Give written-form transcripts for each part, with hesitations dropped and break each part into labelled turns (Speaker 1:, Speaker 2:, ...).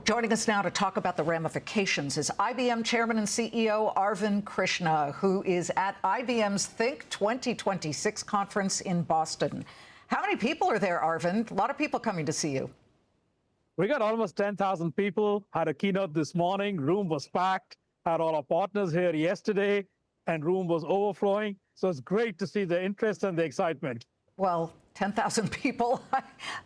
Speaker 1: Joining us now to talk about the ramifications is IBM Chairman and CEO Arvind Krishna, who is at IBM's Think 2026 conference in Boston. How many people are there, Arvind? A lot of people coming to see you.
Speaker 2: We got almost 10,000 people, had a keynote this morning, room was packed, had all our partners here yesterday, and room was overflowing. So it's great to see the interest and the excitement.
Speaker 1: Well, 10,000 people,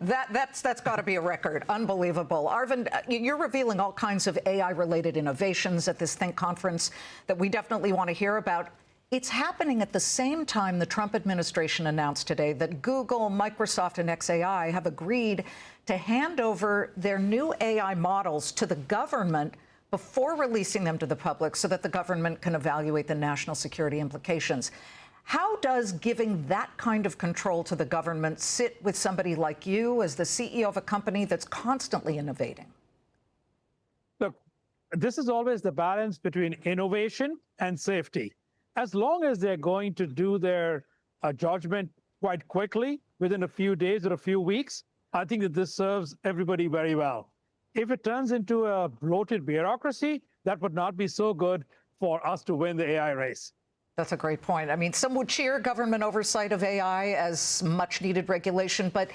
Speaker 1: that's got to be a record. Unbelievable. Arvind, you're revealing all kinds of AI-related innovations at this Think conference that we definitely want to hear about. It's happening at the same time the Trump administration announced today that Google, Microsoft, and xAI have agreed to hand over their new AI models to the government before releasing them to the public so that the government can evaluate the national security implications. How does giving that kind of control to the government sit with somebody like you as the CEO of a company that's constantly innovating?
Speaker 2: Look, this is always the balance between innovation and safety. As long as they're going to do their judgment quite quickly, within a few days or a few weeks, I think that this serves everybody very well. If it turns into a bloated bureaucracy, that would not be so good for us to win the AI race.
Speaker 1: That's a great point. I mean, some would cheer government oversight of AI as much needed regulation, but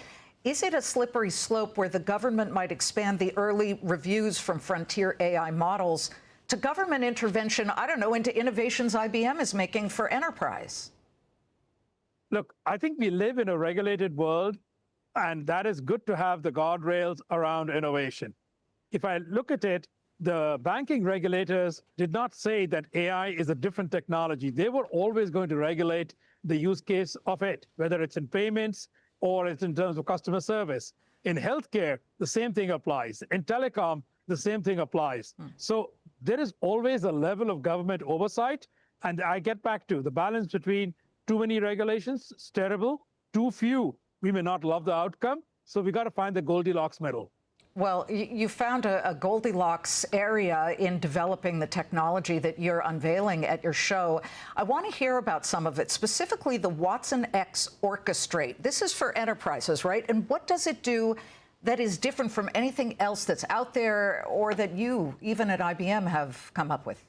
Speaker 1: is it a slippery slope where the government might expand the early reviews from frontier AI models to government intervention, I don't know, into innovations IBM is making for enterprise?
Speaker 2: Look, I think we live in a regulated world, and that is good to have the guardrails around innovation. If I look at it, the banking regulators did not say that AI is a different technology. They were always going to regulate the use case of it, whether it's in payments or it's in terms of customer service. In healthcare, the same thing applies. In telecom, the same thing applies. So there is always a level of government oversight. And I get back to the balance between too many regulations, it's terrible. Too few, we may not love the outcome. So we got to find the Goldilocks middle.
Speaker 1: Well, you found a Goldilocks area in developing the technology that you're unveiling at your show. I want to hear about some of it, specifically the Watsonx orchestrate. This is for enterprises, right? And what does it do that is different from anything else that's out there or that you, even at IBM, have come up with?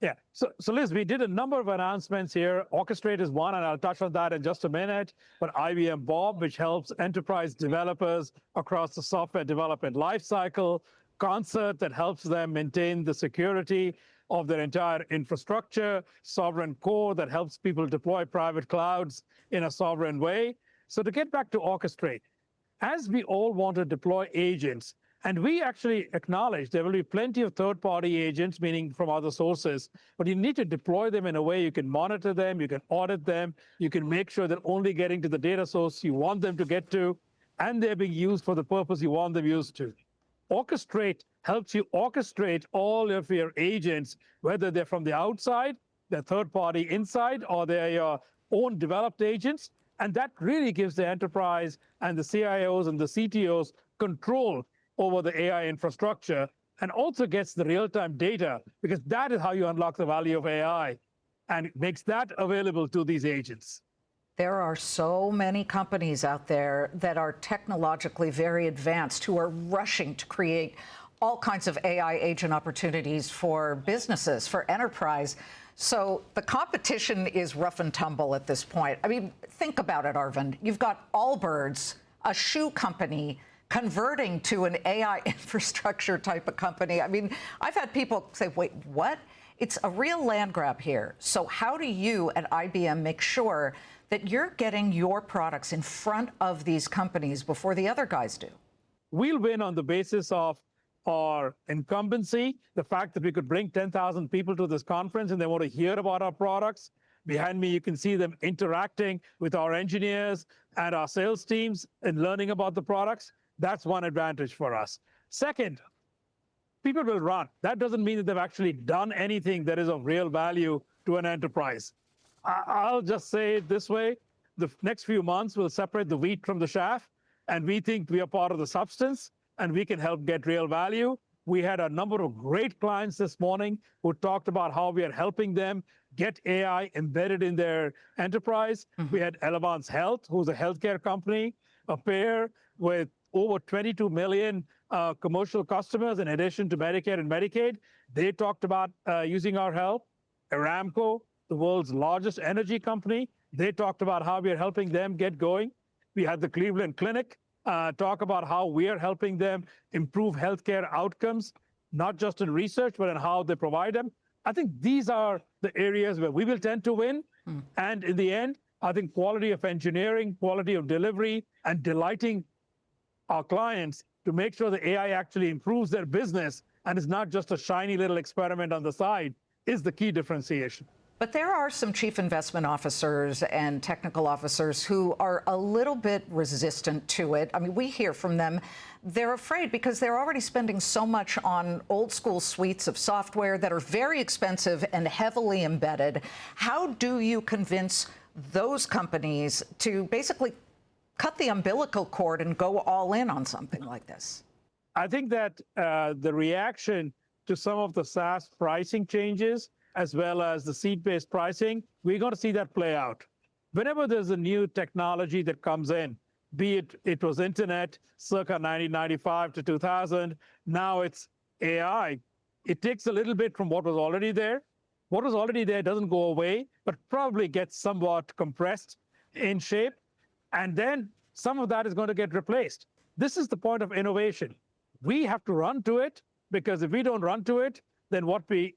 Speaker 2: Yeah, so Liz, we did a number of announcements here. Orchestrate is one, and I'll touch on that in just a minute. But IBM Bob, which helps enterprise developers across the software development lifecycle. Concert, that helps them maintain the security of their entire infrastructure. Sovereign Core, that helps people deploy private clouds in a sovereign way. So to get back to Orchestrate, as we all want to deploy agents, and we actually acknowledge there will be plenty of third-party agents, meaning from other sources, but you need to deploy them in a way you can monitor them, you can audit them, you can make sure they're only getting to the data source you want them to get to, and they're being used for the purpose you want them used to. Orchestrate helps you orchestrate all of your agents, whether they're from the outside, they're third-party inside, or they're your own developed agents, and that really gives the enterprise and the CIOs and the CTOs control over the AI infrastructure, and also gets the real-time data, because that is how you unlock the value of AI, and it makes that available to these agents.
Speaker 1: There are so many companies out there that are technologically very advanced who are rushing to create all kinds of AI agent opportunities for businesses, for enterprise. So the competition is rough and tumble at this point. I mean, think about it, Arvind. You've got Allbirds, a shoe company, converting to an AI infrastructure type of company. I mean, I've had people say, wait, what? It's a real land grab here. So how do you at IBM make sure that you're getting your products in front of these companies before the other guys do?
Speaker 2: We'll win on the basis of our incumbency, the fact that we could bring 10,000 people to this conference and they want to hear about our products. Behind me, you can see them interacting with our engineers and our sales teams and learning about the products. That's one advantage for us. Second, people will run. That doesn't mean that they've actually done anything that is of real value to an enterprise. I'll just say it this way. The next few months will separate the wheat from the chaff, and we think we are part of the substance, and we can help get real value. We had a number of great clients this morning who talked about how we are helping them get AI embedded in their enterprise. We had Elevance Health, who's a healthcare company, a pair with over 22 million commercial customers in addition to Medicare and Medicaid. They talked about using our help. Aramco, the world's largest energy company, they talked about how we are helping them get going. We had the Cleveland Clinic talk about how we are helping them improve healthcare outcomes, not just in research, but in how they provide them. I think these are the areas where we will tend to win. And in the end, I think quality of engineering, quality of delivery, and delighting our clients to make sure the AI actually improves their business and is not just a shiny little experiment on the side is the key differentiation.
Speaker 1: But there are some chief investment officers and technical officers who are a little bit resistant to it. I mean, we hear from them. They're afraid because they're already spending so much on old school suites of software that are very expensive and heavily embedded. How do you convince those companies to basically cut the umbilical cord and go all in on something like this?
Speaker 2: I think that the reaction to some of the SaaS pricing changes, as well as the seat-based pricing, we're going to see that play out. Whenever there's a new technology that comes in, be it was internet circa 1995 to 2000, now it's AI, it takes a little bit from what was already there. What was already there doesn't go away, but probably gets somewhat compressed in shape. And then some of that is going to get replaced. This is the point of innovation. We have to run to it, because if we don't run to it, then what we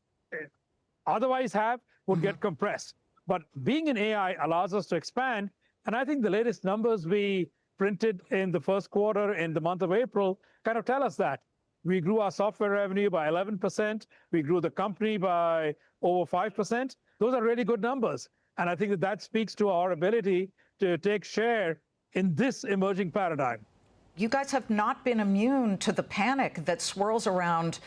Speaker 2: otherwise have would get compressed. But being in AI allows us to expand. And I think the latest numbers we printed in the first quarter in the month of April kind of tell us that. We grew our software revenue by 11%. We grew the company by over 5%. Those are really good numbers. And I think that that speaks to our ability to take share in this emerging paradigm.
Speaker 1: You guys have not been immune to the panic that swirls around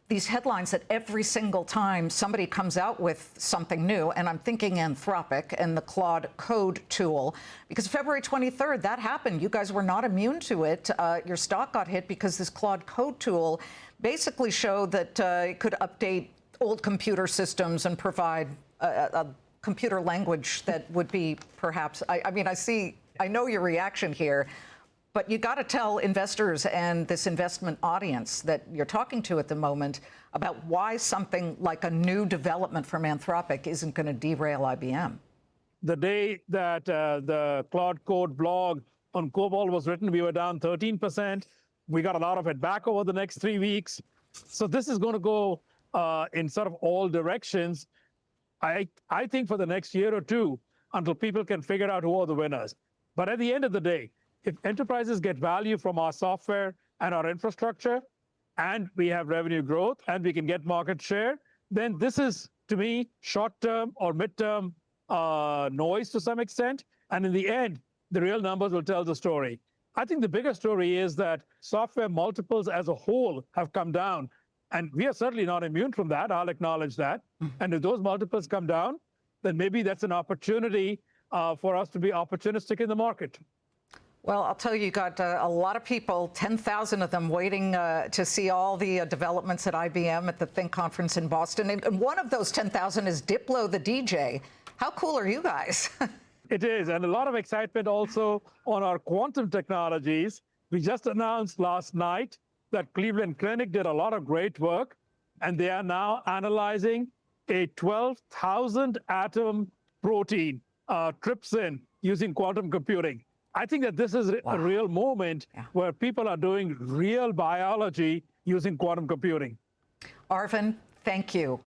Speaker 1: these headlines that every single time somebody comes out with something new, and I'm thinking Anthropic and the Claude Code tool, because February 23rd, that happened. You guys were not immune to it. Your stock got hit because this Claude Code tool basically showed that it could update old computer systems and provide a computer language that would be perhaps, I know your reaction here, but you got to tell investors and this investment audience that you're talking to at the moment about why something like a new development from Anthropic isn't going to derail IBM.
Speaker 2: The day that the Claude Code blog on COBOL was written, we were down 13%. We got a lot of it back over the next 3 weeks. So this is going to go in sort of all directions, I think, for the next year or two, until people can figure out who are the winners. But at the end of the day, if enterprises get value from our software and our infrastructure, and we have revenue growth, and we can get market share, then this is, to me, short-term or mid-term noise to some extent. And in the end, the real numbers will tell the story. I think the bigger story is that software multiples as a whole have come down. And we are certainly not immune from that. I'll acknowledge that. And if those multiples come down, then maybe that's an opportunity for us to be opportunistic in the market.
Speaker 1: Well, I'll tell you, you got a lot of people, 10,000 of them, waiting to see all the developments at IBM at the Think Conference in Boston. And one of those 10,000 is Diplo the DJ. How cool are you guys?
Speaker 2: It is, and a lot of excitement also on our quantum technologies. We just announced last night that Cleveland Clinic did a lot of great work, and they are now analyzing a 12,000 atom protein, trypsin, using quantum computing. I think that this is a real moment where people are doing real biology using quantum computing.
Speaker 1: Arvind, thank you.